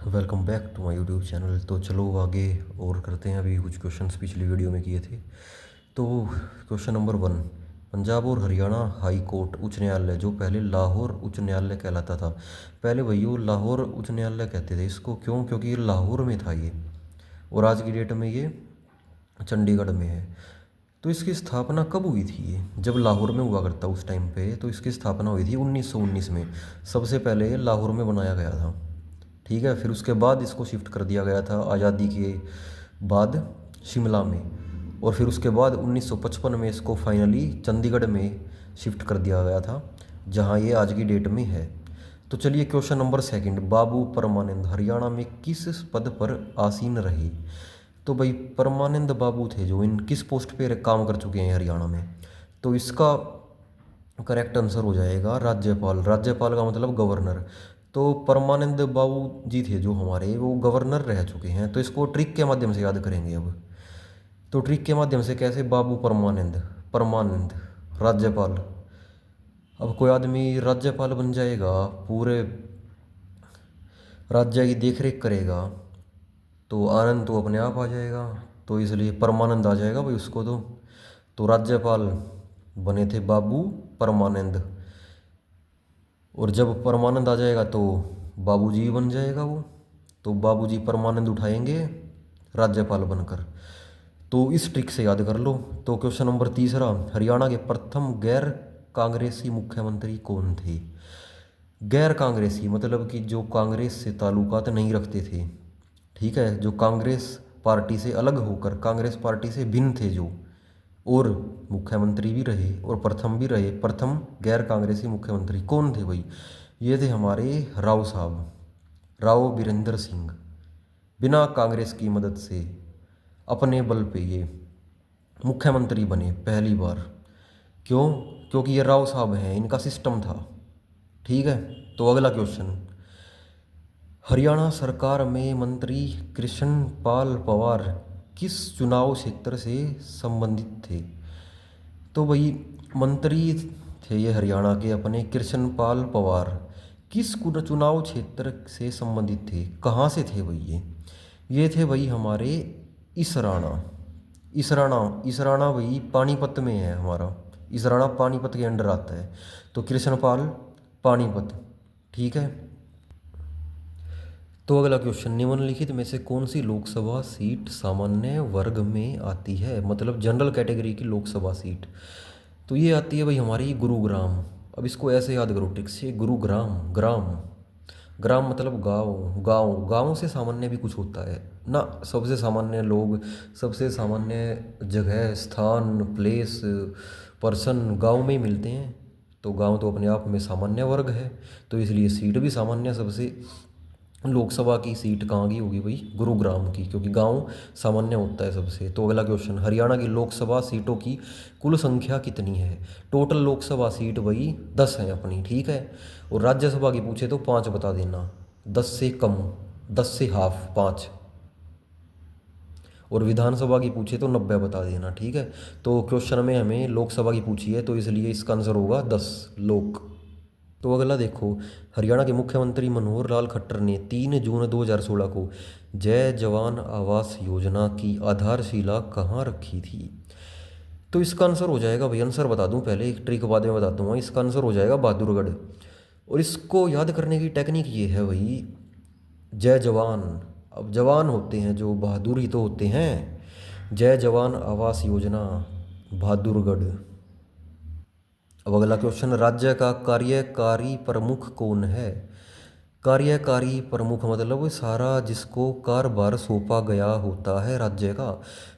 Welcome back to my YouTube channel. तो चलो आगे और करते हैं। अभी कुछ क्वेश्चंस पिछली वीडियो में किए थे। तो क्वेश्चन नंबर 1, पंजाब और हरियाणा हाई कोर्ट उच्च न्यायालय जो पहले लाहौर उच्च न्यायालय कहलाता था। पहले वही वो लाहौर उच्च न्यायालय कहते थे इसको। क्यों? क्योंकि ये लाहौर में था ये, और आज की डेट में ये चंडीगढ़ में है। तो इसकी स्थापना कब हुई थी? ये जब लाहौर में हुआ करता उस टाइम पे, तो इसकी स्थापना हुई थी 1919 में। सबसे पहले ये लाहौर में बनाया गया था। ठीक है, फिर उसके बाद इसको शिफ्ट कर दिया गया था आज़ादी के बाद शिमला में, और फिर उसके बाद 1955 में इसको फाइनली चंडीगढ़ में शिफ्ट कर दिया गया था, जहां ये आज की डेट में है। तो चलिए क्वेश्चन नंबर 2, बाबू परमानंद हरियाणा में किस पद पर आसीन रहे? तो भाई परमानंद बाबू थे जो इन किस पोस्ट पे काम कर चुके हैं हरियाणा में? तो इसका करेक्ट आंसर हो जाएगा राज्यपाल। राज्यपाल का मतलब गवर्नर। तो परमानंद बाबू जी थे जो हमारे, वो गवर्नर रह चुके हैं। तो इसको ट्रिक के माध्यम से याद करेंगे अब। तो ट्रिक के माध्यम से कैसे? बाबू परमानंद, परमानंद राज्यपाल। अब कोई आदमी राज्यपाल बन जाएगा, पूरे राज्य की देख रेख करेगा, तो आनंद तो अपने आप आ जाएगा। तो इसलिए परमानंद आ जाएगा भाई उसको। तो राज्यपाल बने थे बाबू परमानंद। और जब परमानंद आ जाएगा तो बाबूजी बन जाएगा वो। तो बाबूजी परमानंद उठाएंगे राज्यपाल बनकर। तो इस ट्रिक से याद कर लो। तो क्वेश्चन नंबर 3, हरियाणा के प्रथम गैर कांग्रेसी मुख्यमंत्री कौन थे? गैर कांग्रेसी मतलब कि जो कांग्रेस से ताल्लुकात नहीं रखते थे। ठीक है, जो कांग्रेस पार्टी से अलग होकर, कांग्रेस पार्टी से भिन्न थे जो, और मुख्यमंत्री भी रहे और प्रथम भी रहे। प्रथम गैर कांग्रेसी मुख्यमंत्री कौन थे भाई? ये थे हमारे राव साहब, राव बीरेंद्र सिंह। बिना कांग्रेस की मदद से अपने बल पे ये मुख्यमंत्री बने पहली बार। क्यों? क्योंकि ये राव साहब हैं, इनका सिस्टम था। ठीक है। तो अगला क्वेश्चन, हरियाणा सरकार में मंत्री कृष्ण पाल पंवार किस चुनाव क्षेत्र से संबंधित थे? तो भाई मंत्री थे ये हरियाणा के अपने कृष्ण पाल पंवार। किस चुनाव क्षेत्र से संबंधित थे? कहाँ से थे भाई ये थे भाई हमारे इसराना। इसराना, इसराना भाई पानीपत में है हमारा। इसराना पानीपत के अंडर आता है। तो कृष्णपाल पानीपत। ठीक है। तो अगला क्वेश्चन, निम्नलिखित में से कौन सी लोकसभा सीट सामान्य वर्ग में आती है? मतलब जनरल कैटेगरी की लोकसभा सीट। तो ये आती है भाई हमारी गुरुग्राम। अब इसको ऐसे याद करो ट्रिक से, गुरुग्राम। ग्राम, ग्राम मतलब गांव। गांव, गांव से सामान्य भी कुछ होता है ना। सबसे सामान्य लोग, सबसे सामान्य जगह, स्थान, प्लेस, पर्सन गांव में ही मिलते हैं। तो गांव तो अपने आप में सामान्य वर्ग है। तो इसलिए सीट भी सामान्य, सबसे लोकसभा की सीट कहाँ की होगी भाई? गुरुग्राम की, क्योंकि गांव सामान्य होता है सबसे। तो अगला क्वेश्चन, हरियाणा की लोकसभा सीटों की कुल संख्या कितनी है? टोटल लोकसभा सीट भाई 10 है अपनी। ठीक है। और राज्यसभा की पूछे तो 5 बता देना, 10 से कम, 10 से हाफ 5। और विधानसभा की पूछे तो 90 बता देना। ठीक है। तो क्वेश्चन में हमें लोकसभा की पूछी है, तो इसलिए इसका आंसर होगा 10 लोक। तो अगला देखो, हरियाणा के मुख्यमंत्री मनोहर लाल खट्टर ने 3 जून 2016 को जय जवान आवास योजना की आधारशिला कहाँ रखी थी? तो इसका आंसर हो जाएगा भाई, आंसर बता दूं पहले, एक ट्रिक बाद में बता दूंगा। इसका आंसर हो जाएगा बहादुरगढ़। और इसको याद करने की टेक्निक ये है भाई, जय जवान। अब जवान होते हैं जो, बहादुर ही तो होते हैं। जय जवान आवास योजना, बहादुरगढ़। अब अगला क्वेश्चन, राज्य का कार्यकारी प्रमुख कौन है? कार्यकारी प्रमुख मतलब सारा जिसको कार्यभार सौंपा गया होता है राज्य का।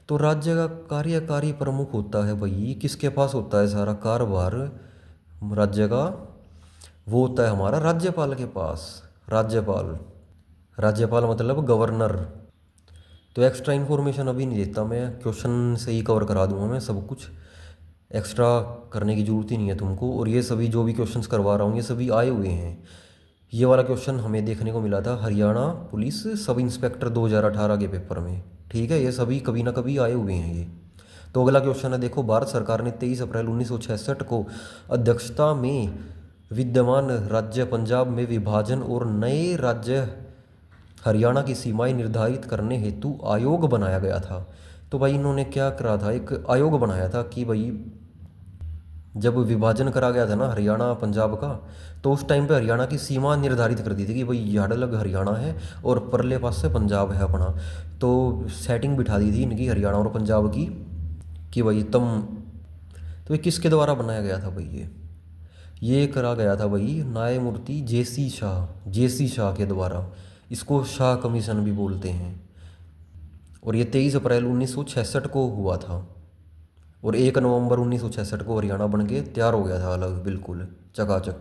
तो राज्य का कार्यकारी प्रमुख होता है भाई, किसके पास होता है सारा कार्यभार राज्य का? वो होता है हमारा राज्यपाल के पास। राज्यपाल, राज्यपाल मतलब गवर्नर। तो एक्स्ट्रा इन्फॉर्मेशन अभी नहीं देता मैं, क्वेश्चन से ही कवर करा दूंगा मैं सब कुछ। एक्स्ट्रा करने की ज़रूरत ही नहीं है तुमको। और ये सभी जो भी क्वेश्चंस करवा रहा हूँ ये सभी आए हुए हैं। ये वाला क्वेश्चन हमें देखने को मिला था हरियाणा पुलिस सब इंस्पेक्टर 2018 के पेपर में। ठीक है, ये सभी कभी ना कभी आए हुए हैं ये। तो अगला क्वेश्चन है देखो, भारत सरकार ने 23 अप्रैल 1966 को अध्यक्षता में विद्यमान राज्य पंजाब में विभाजन और नए राज्य हरियाणा की सीमाएं निर्धारित करने हेतु आयोग बनाया गया था। तो भाई इन्होंने क्या करा था, एक आयोग बनाया था कि भाई जब विभाजन करा गया था ना हरियाणा पंजाब का, तो उस टाइम पे हरियाणा की सीमा निर्धारित कर दी थी कि भाई यहाँ अलग हरियाणा है और परले पास से पंजाब है अपना। तो सेटिंग बिठा दी थी इनकी हरियाणा और पंजाब की कि भाई तुम, तो ये किसके द्वारा बनाया गया था भाई, ये करा गया था भाई न्यायमूर्ति जेसी शाह के द्वारा। इसको शाह कमीशन भी बोलते हैं। और ये 23 अप्रैल 1966 को हुआ था। और 1 नवंबर 1966 को हरियाणा बन के तैयार हो गया था अलग, बिल्कुल चकाचक।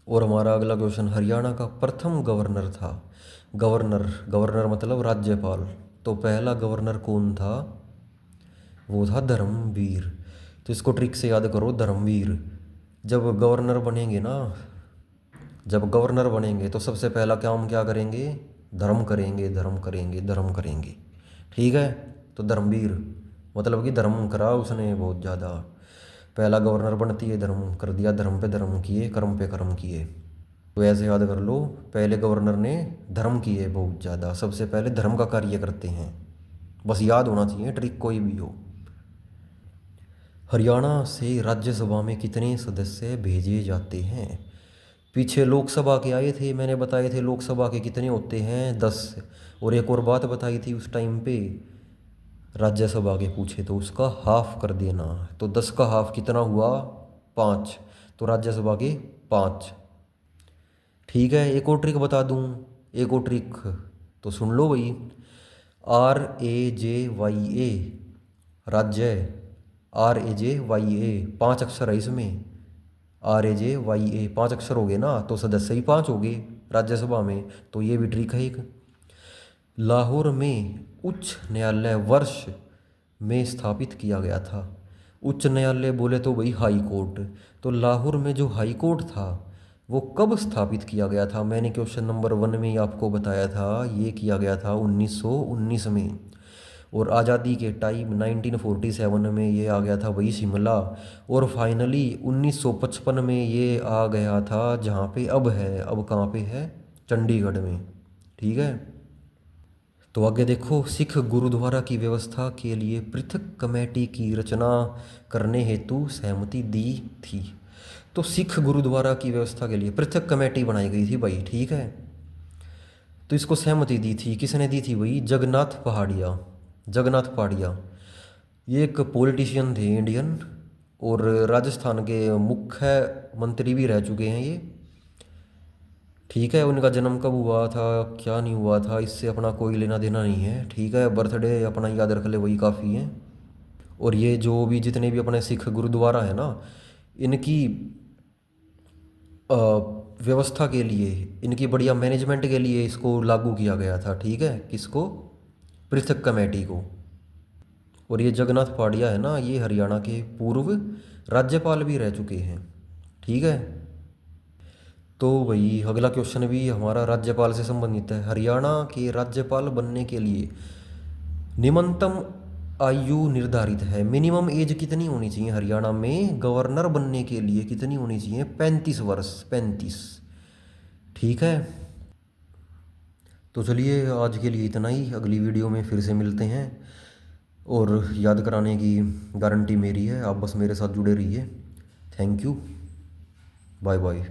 और हमारा अगला क्वेश्चन, हरियाणा का प्रथम गवर्नर था, गवर्नर गवर्नर मतलब राज्यपाल, तो पहला गवर्नर कौन था, वो था धर्मवीर। तो इसको ट्रिक से याद करो, धर्मवीर। जब गवर्नर बनेंगे ना, जब गवर्नर बनेंगे तो सबसे पहला काम क्या करेंगे, धर्म करेंगे, धर्म करेंगे, धर्म करेंगे। ठीक है, तो धर्मवीर मतलब कि धर्म करा उसने बहुत ज़्यादा। पहला गवर्नर बनती है, धर्म कर दिया, धर्म पे धर्म किए, कर्म पे कर्म किए। तो ऐसे याद कर लो, पहले गवर्नर ने धर्म किए बहुत ज़्यादा, सबसे पहले धर्म का कार्य करते हैं। बस याद होना चाहिए, ट्रिक कोई भी हो। हरियाणा से राज्यसभा में कितने सदस्य भेजे जाते हैं। पीछे लोकसभा के आए थे, मैंने बताए थे लोकसभा के कितने होते हैं, 10। और एक और बात बताई थी उस टाइम पे, राज्यसभा के पूछे तो उसका हाफ कर देना। तो 10 का हाफ कितना हुआ, 5। तो राज्यसभा के 5। ठीक है, एक और ट्रिक बता दूं, एक और ट्रिक तो सुन लो भाई। RAJYA राज्य, RAJYA 5 अक्षर है इसमें। RAJYA 5 अक्षर हो गए ना, तो सदस्य ही 5 हो गए राज्यसभा में। तो ये भी ट्रिक है एक। लाहौर में उच्च न्यायालय वर्ष में स्थापित किया गया था। उच्च न्यायालय बोले तो भाई हाई कोर्ट। तो लाहौर में जो हाई कोर्ट था वो कब स्थापित किया गया था, मैंने क्वेश्चन नंबर 1 में ही आपको बताया था, ये किया गया था 1919 में। और आज़ादी के टाइम 1947 में ये आ गया था वही शिमला। और फाइनली 1955 में ये आ गया था जहाँ पे अब है, अब कहाँ पे है, चंडीगढ़ में। ठीक है, तो आगे देखो, सिख गुरुद्वारा की व्यवस्था के लिए पृथक कमेटी की रचना करने हेतु सहमति दी थी। तो सिख गुरुद्वारा की व्यवस्था के लिए पृथक कमेटी बनाई गई थी भाई। ठीक है, तो इसको सहमति दी थी, किसने दी थी भाई, जगन्नाथ पहाड़िया। जगन्नाथ पहाड़िया ये एक पॉलिटिशियन थे इंडियन, और राजस्थान के मुख्यमंत्री भी रह चुके हैं ये। ठीक है, उनका जन्म कब हुआ था, क्या नहीं हुआ था, इससे अपना कोई लेना देना नहीं है। ठीक है, बर्थडे अपना याद रख ले, वही काफ़ी है। और ये जो भी जितने भी अपने सिख गुरुद्वारा है ना, इनकी अ, व्यवस्था के लिए, इनकी बढ़िया मैनेजमेंट के लिए इसको लागू किया गया था। ठीक है, किसको, पृथक कमेटी को। और ये जगन्नाथ पहाड़िया है ना, ये हरियाणा के पूर्व राज्यपाल भी रह चुके हैं। ठीक है, तो भाई अगला क्वेश्चन भी हमारा राज्यपाल से संबंधित है। हरियाणा के राज्यपाल बनने के लिए निम्नतम आयु निर्धारित है। मिनिमम एज कितनी होनी चाहिए हरियाणा में गवर्नर बनने के लिए, कितनी होनी चाहिए, 35 वर्ष, 35। ठीक है, तो चलिए आज के लिए इतना ही, अगली वीडियो में फिर से मिलते हैं। और याद कराने की गारंटी मेरी है, आप बस मेरे साथ जुड़े रहिए। Thank you, bye bye.